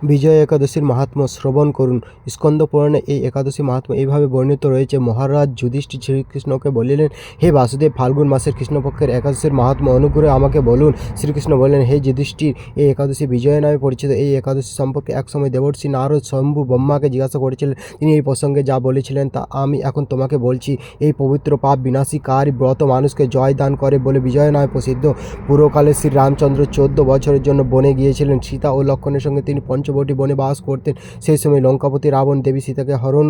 বিজয়া একাদশীর মাহাত্ম্য শ্রবণ করুন। স্কন্দ পুরাণে এই একাদশী মাহাত্ম্য এইভাবে বর্ণিত রয়েছে। মহারাজ যুধিষ্ঠির শ্রীকৃষ্ণকে বলিলেন, হে বাসুদেব, ফাল্গুন মাসের কৃষ্ণপক্ষের একাদশীর মাহাত্ম্য অনুগ্রহে আমাকে বলুন। শ্রীকৃষ্ণ বললেন, হে যুধিষ্ঠির, এই একাদশী বিজয়া নামে পরিচিত। এই একাদশী সম্পর্কে একসময় দেবর্ষি নারদ শম্ভু ব্রহ্মাকে জিজ্ঞাসা করেছিলেন। তিনি এই প্রসঙ্গে যা বলেছিলেন তা আমি এখন তোমাকে বলছি। এই পবিত্র পাপ বিনাশীকারী ব্রত মানুষকে জয় দান করে বলে বিজয়া নামে প্রসিদ্ধ। পুরকালে শ্রী রামচন্দ্র 14 বছরের জন্য বনে গিয়েছিলেন। সীতা ও লক্ষ্মণের সঙ্গে তিনি পঞ্চবটি বনে বাস করতেন। সেই সময় লঙ্কাপতি রাবণ দেবী সীতাকে হরণ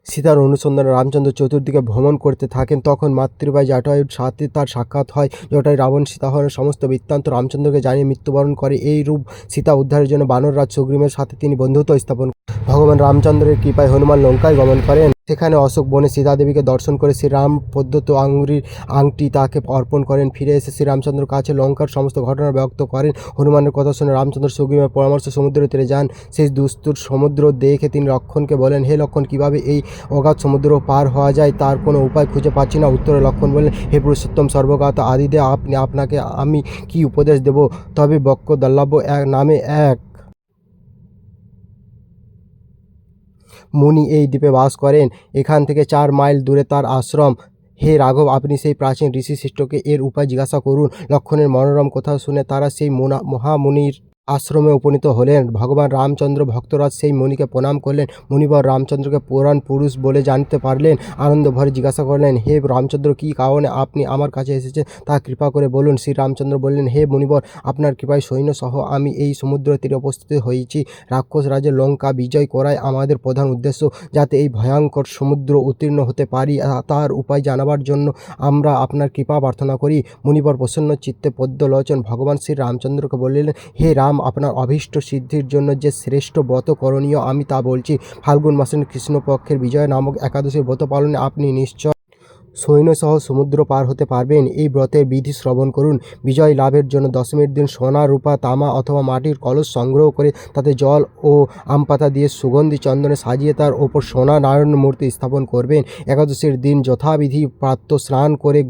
সীতার অনুসন্ধানে রামচন্দ্র চতুর্দিকে ভ্রমণ করতে থাকেন। তখন মাতৃভাই জটায়ুর সাথে তার সাক্ষাৎ হয়। জটায়ু রাবণ সীতাহরণের সমস্ত বৃত্তান্ত রামচন্দ্রকে জানিয়ে মৃত্যুবরণ করে। এই রূপ সীতা উদ্ধারের জন্য বানররাজ সুগ্রীবের সাথে তিনি বন্ধুত্ব স্থাপন করেন। ভগবান রামচন্দ্রের কৃপায় হনুমান লঙ্কায় গমন করেন। সেখানে অশোক বনে সীতাদেবীকে দর্শন করে শ্রীরাম প্রদত্ত আঙ্গুরির আংটি তাকে অর্পণ করেন। ফিরে এসে শ্রীরামচন্দ্র কাছে লঙ্কার সমস্ত ঘটনা ব্যক্ত করেন। হনুমানের কথা শুনে রামচন্দ্র সুগ্রীবের পরামর্শ সমুদ্র তীরে যান। সেই দুস্তুর সমুদ্র দেখে তিনি লক্ষ্মণকে বলেন, হে লক্ষ্মণ, কীভাবে এই অগাধ সমুদ্র পার হওয়া যায় তার কোনো উপায় খুঁজে পাচ্ছি না। উত্তরে লক্ষ্মণ বললেন, হে পুরুষোত্তম সর্বগাত আদিদেব, আপনাকে আমি কি উপদেশ দেব? তবে বক্ষ দল্লাভ নামে এক মুনি এই দ্বীপে বাস করেন। এখান থেকে 4 মাইল দূরে তার আশ্রম। হে রাঘব, আপনি সেই প্রাচীন ঋষি শিষ্টকে এর উপায় জিজ্ঞাসা করুন। লক্ষ্মণের মনোরম কথা শুনে তারা সেই মহামুনির আশ্রমে উপনীত হলেন। ভগবান রামচন্দ্র ভক্তরাজ সেই মুনিকে প্রণাম করলেন। মুনিবর রামচন্দ্রকে পুরাণ পুরুষ বলে জানতে পারলেন। আনন্দ ভরে জিজ্ঞাসা করলেন, হে রামচন্দ্র, কী কারণে আপনি আমার কাছে এসেছেন তা কৃপা করে বলুন। শ্রী রামচন্দ্র বললেন, হে মুনিবর, আপনার কৃপায় সৈন্য সহ আমি এই সমুদ্র তীরে উপস্থিত হয়েছি। রাক্ষস রাজ্যের লঙ্কা বিজয় করাই আমাদের প্রধান উদ্দেশ্য। যাতে এই ভয়ঙ্কর সমুদ্র উত্তীর্ণ হতে পারি তার উপায় জানাবার জন্য আমরা আপনার কৃপা প্রার্থনা করি। মুনিবর প্রসন্ন চিত্তে পদ্মলোচন ভগবান শ্রী রামচন্দ্রকে বললেন, হে রাম, আপনার অভীষ্ট সিদ্ধির জন্য যে শ্রেষ্ঠ ব্রত করণীয় আমি তা বলছি। ফাল্গুন মাসের কৃষ্ণপক্ষের বিজয় নামক একাদশীর ব্রত পালনে আপনি নিশ্চয় সৈন্যসহ সমুদ্র পার হতে পারবেন। এই ব্রতের বিধি শ্রবণ করুন। বিজয় লাভের জন্য দশমীর দিন সোনা, রূপা, তামা অথবা মাটির কলস সংগ্রহ করে তাতে জল ও আমপাতা দিয়ে সুগন্ধি চন্দনে সাজিয়ে তার ওপর সোনা নারায়ণ মূর্তি স্থাপন করবেন। একাদশীর দিন যথাবিধি প্রাতঃ স্নান করে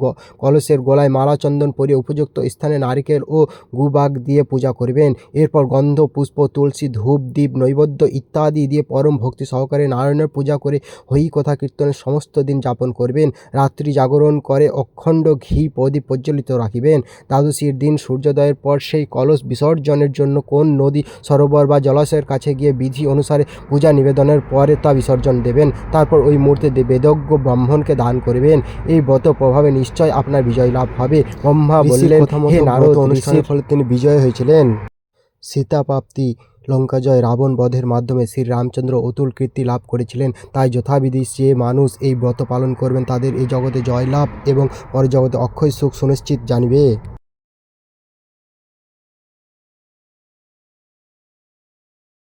কলসের গলায় মালা চন্দন পরিয়ে উপযুক্ত স্থানে নারিকেল ও গুবাগ দিয়ে পূজা করবেন। এরপর গন্ধ, পুষ্প, তুলসী, ধূপ, দীপ, নৈবেদ্য ইত্যাদি দিয়ে পরম ভক্তি সহকারে নারায়ণের পূজা করে হই কথা কীর্তনের সমস্ত দিন যাপন করবেন। রাত্রি জাগরণ করে অখণ্ড ঘি প্রদীপ প্রজ্বলিত রাখিবেন। দ্বাদশীর দিন সূর্যোদয়ের পর সেই কলস বিসর্জনের জন্য কোন নদী, সরোবর বা জলাশয়ের কাছে গিয়ে বিধি অনুসারে পূজা নিবেদনের পরে তা বিসর্জন দেবেন। তারপর ওই মূর্তি বেদজ্ঞ ব্রাহ্মণকে দান করবেন। এই ব্রত প্রভাবে নিশ্চয় আপনার বিজয় লাভ হবে। ব্রহ্মা বললেন, হে নারদ, অনুষ্ঠানের ফলে তিনি বিজয় হয়েছিলেন। সীতা প্রাপ্তি, লঙ্কা জয়, রাবণ বধের মাধ্যমে শ্রী রামচন্দ্র অতুল কীর্তি লাভ করেছিলেন। তাই যথাবিধি যে মানুষ এই ব্রত পালন করবেন তাদের এই জগতে জয়লাভ এবং পরে জগতে অক্ষয় সুখ সুনিশ্চিত জানিবে।